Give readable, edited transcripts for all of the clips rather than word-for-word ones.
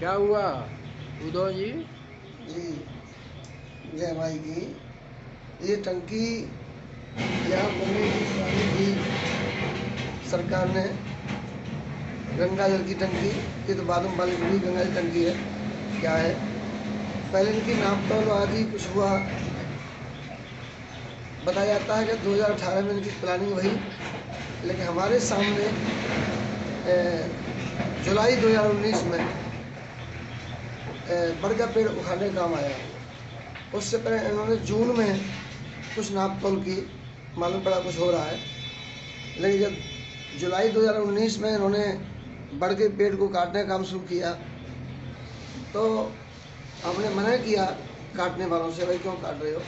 क्या हुआ उदय जी? जी जय माई की। ये टंकी यहाँ बनने की पुरानी थी सरकार ने, गंगा जल की टंकी। ये तो बाद में मालूम हुई गंगा जल टंकी है क्या है। पहले इनकी नाप तोल आदि कुछ हुआ, बताया जाता है कि 2018 में इनकी प्लानिंग हुई, लेकिन हमारे सामने जुलाई 2019 में बड़ का पेड़ उखाड़ने का काम आया। उससे पहले इन्होंने जून में कुछ नाप तोल की, मालूम पड़ा कुछ हो रहा है। लेकिन जब जुलाई 2019 में इन्होंने बड़ के पेड़ को काटने का काम शुरू किया तो हमने मना किया काटने वालों से, भाई क्यों काट रहे हो।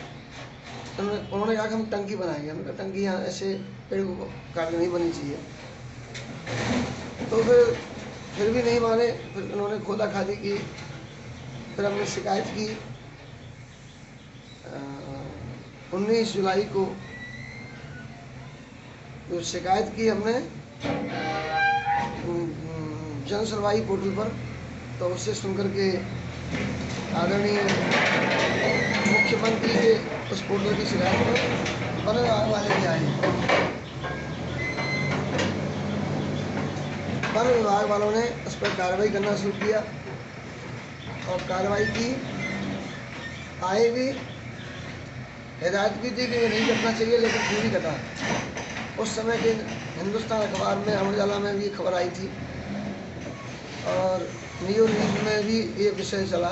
उन्होंने कहा कि हम टंकी बनाएंगे। हमने कहा टंकी यहाँ ऐसे पेड़ को काटने नहीं बनी चाहिए। तो फिर भी नहीं माने। फिर उन्होंने खोदा खादी की, फिर हमने शिकायत की 19 जुलाई को। तो शिकायत की हमने जन सुनवाई पोर्टल पर, तो उससे सुनकर के आदरणीय मुख्यमंत्री के उस पोर्टल की शिकायत पर वन विभाग वाले भी आए। वन विभाग वालों ने उस पर कार्रवाई करना शुरू किया और कार्रवाई की। आए भी, हिदायत भी दी कि ये नहीं करना चाहिए, लेकिन क्यों नहीं कटा। उस समय के हिंदुस्तान अखबार में, अमर उजाला में भी खबर आई थी और न्यूज में भी ये विषय चला,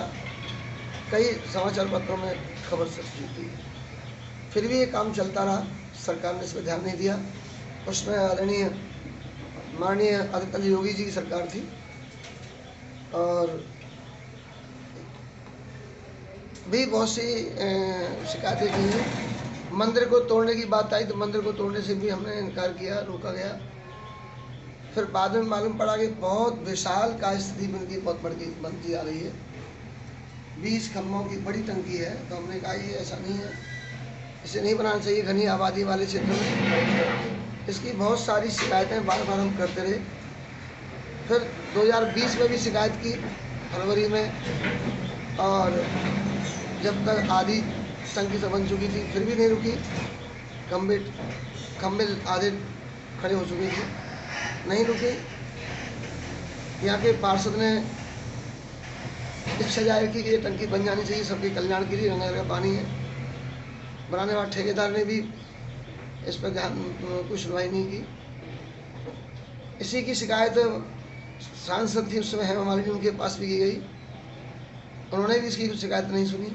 कई समाचार पत्रों में खबर छपी थी। फिर भी ये काम चलता रहा, सरकार ने इस पर ध्यान नहीं दिया। उसमें आदरणीय माननीय आदित्य योगी जी की सरकार थी और भी बहुत सी शिकायतें की हैं। मंदिर को तोड़ने की बात आई तो मंदिर को तोड़ने से भी हमने इनकार किया, रोका गया। फिर बाद में मालूम पड़ा कि बहुत विशाल का स्थिति बहुत बनती आ रही है, 20 खम्भों की बड़ी टंकी है। तो हमने कहा ये ऐसा नहीं है, इसे नहीं बनाना चाहिए घनी आबादी वाले क्षेत्र में। इसकी बहुत सारी शिकायतें बार बार हम करते रहे। फिर 2020 में भी शिकायत की फरवरी में, और जब तक आधी टंकी से बन चुकी थी फिर भी नहीं रुकी। खम्भे आधे खड़े हो चुके थे, नहीं रुके। यहाँ के पार्षद ने इच्छा जाहिर की कि ये टंकी बन जानी चाहिए, सबके कल्याण के लिए। गंगा का पानी है। बनाने वाले ठेकेदार ने भी इस पर ध्यान, कुछ सुनवाई नहीं की। इसी की शिकायत सांसद थी उस समय हेमा मालिनी, उनके पास भी की गई। उन्होंने भी इसकी कुछ शिकायत नहीं सुनी।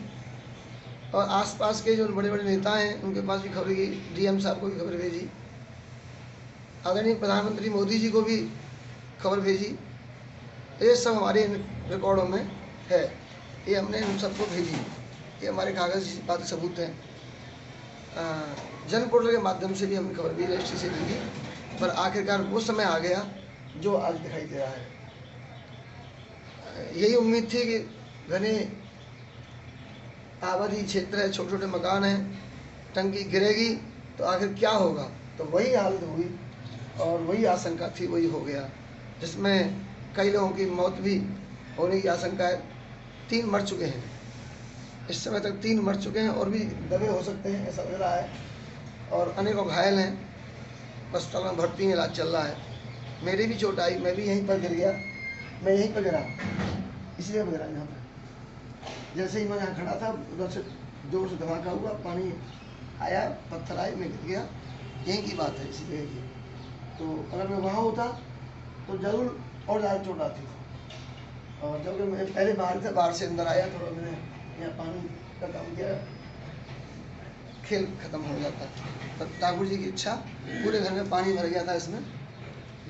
और आसपास के जो बड़े बड़े नेता हैं उनके पास भी खबर गई, डीएम साहब को भी खबर भेजी, आदरणीय प्रधानमंत्री मोदी जी को भी खबर भेजी। ये सब हमारे रिकॉर्डों में है, ये हमने उन सबको भेजी। ये हमारे कागज बात सबूत हैं। जन पोर्टल के माध्यम से भी हमने खबर भी रजिस्ट्री से भेजी, पर आखिरकार वो समय आ गया जो आज दिखाई दे रहा है। यही उम्मीद थी कि घने आबादी क्षेत्र है, छोटे छोटे मकान हैं, टंकी गिरेगी तो आखिर क्या होगा। तो वही हालत हुई और वही आशंका थी, वही हो गया, जिसमें कई लोगों की मौत भी होने की आशंका है। 3 मर चुके हैं, इस समय तक 3 मर चुके हैं और भी दबे हो सकते हैं, ऐसा लग रहा है। और अनेकों घायल हैं, अस्पताल में भर्ती हैं, इलाज चल रहा है। मेरी भी चोट आई, मैं भी यहीं पर गिर गया। मैं यहीं पर गिरा, इसलिए गिरा यहाँ पर। जैसे ही मैं यहाँ खड़ा था उधर से जोर से धमाका हुआ, पानी आया, पत्थर आए, मैं गिर गया। यहीं की बात है, इसी जगह की। तो अगर मैं वहाँ होता तो जरूर और ज़्यादा चोट आती थी। और जबकि मैं पहले बाहर था, बाहर से अंदर आया, थोड़ा मैंने यहाँ पानी का काम किया, खेल खत्म हो जाता। पर ठाकुर जी की इच्छा, पूरे घर में पानी भर गया था इसमें।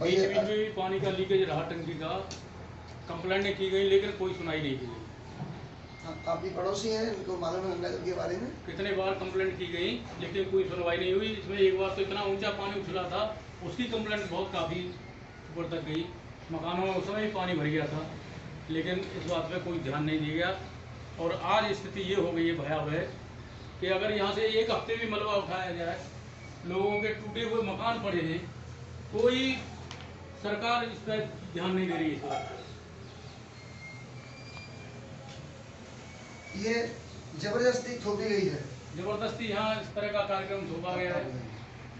और ये पानी का लीकेज रहा टंकी का, कंप्लेंट की गई लेकिन कोई सुनाई नहीं की। आप भी पड़ोसी हैं, इनको मालूम है गंगा जल के बारे में। कितने बार कंप्लेंट की गई लेकिन कोई सुनवाई नहीं हुई। इसमें एक बार तो इतना ऊंचा पानी उछला था, उसकी कंप्लेंट बहुत काफ़ी ऊपर तक गई। मकानों में उस समय ही पानी भर गया था, लेकिन इस बात पे कोई ध्यान नहीं दिया गया। और आज स्थिति ये हो गई है भयावह कि अगर यहाँ से एक हफ्ते भी मलबा उठाया जाए, लोगों के टूटे हुए मकान पड़े हैं, कोई सरकार इस पर ध्यान नहीं दे रही है इस बात। ये जबरदस्ती थोपी गई है। जबरदस्ती यहाँ इस तरह का कार्यक्रम थोपा गया है।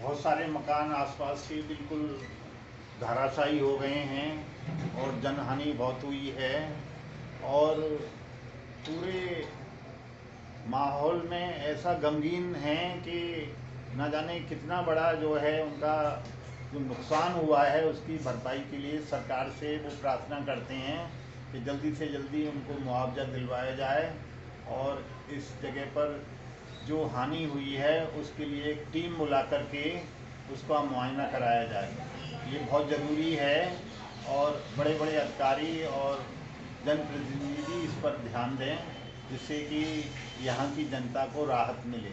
बहुत सारे मकान आसपास के बिल्कुल धराशायी हो गए हैं और जनहानि बहुत हुई है और पूरे माहौल में ऐसा गमगीन है कि न जाने कितना बड़ा जो है उनका जो नुकसान हुआ है उसकी भरपाई के लिए सरकार से वो प्रार्थना करते हैं कि जल्दी से जल्दी उनको मुआवजा दिलवाया जाए और इस जगह पर जो हानि हुई है उसके लिए एक टीम बुला करके उसका मुआयना कराया जाए। ये बहुत ज़रूरी है और बड़े बड़े अधिकारी और जनप्रतिनिधि इस पर ध्यान दें जिससे कि यहाँ की जनता को राहत मिले।